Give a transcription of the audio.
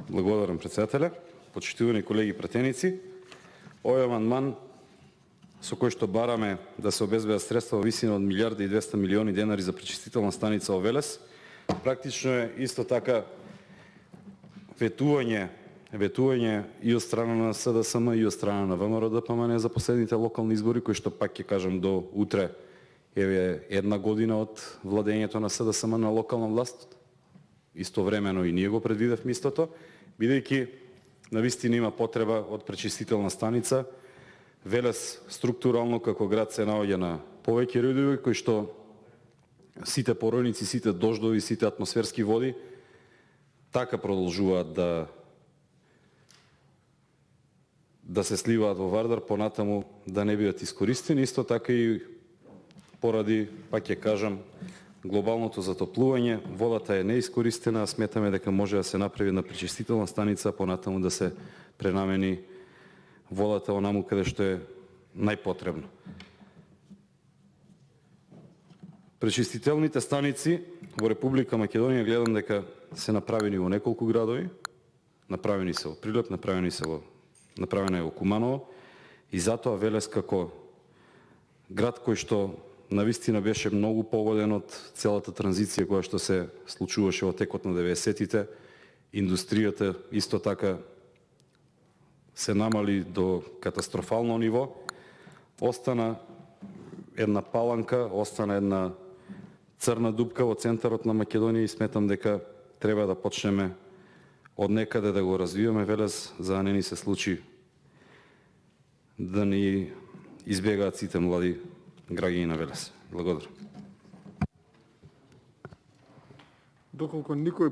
Благодарам, председателя. Почитувани колеги пратеници, овој амандман со кој што бараме да се обезбедат средства во висина од 1.200 милиони денари за пречистителна станица во Велес, практично е исто така ветување и од страна на СДСМ и од страна на ВМРО-ДПМН за последните локални избори, кои што пак ќе кажам до утре еве една година од владењето на СДСМ на локална власт. Истовремено и ние го предвидевме истото, бидејќи навистина има потреба од пречистителна станица. Велес структурално како град се наоѓа на повеќе рудови кои што сите поројници, сите дождови, сите атмосферски води така продолжуваат да се сливаат во Вардар, понатаму да не бидат искористени. Исто така и поради, пак ќе кажам, глобалното затоплување, водата е неискористена, а сметаме дека може да се направи на пречистителна станица, понатаму да се пренамени водата онаму каде што е најпотребно. Пречистителните станици во Република Македонија гледам дека се направени во неколку градови, направени се во Прилеп, направена е во Куманово, и затоа Велес како град кој што навистина беше многу погоден од целата транзиција која што се случуваше во текот на 90-тите, индустријата исто така се намали до катастрофално ниво, остана една паланка, остана една црна дупка во центарот на Македонија и сметам дека треба да почнеме од некаде да го развиваме Велес, за да не ни се случи да ни избегаат сите млади граѓани на Велес. Благодарам. Доколку никој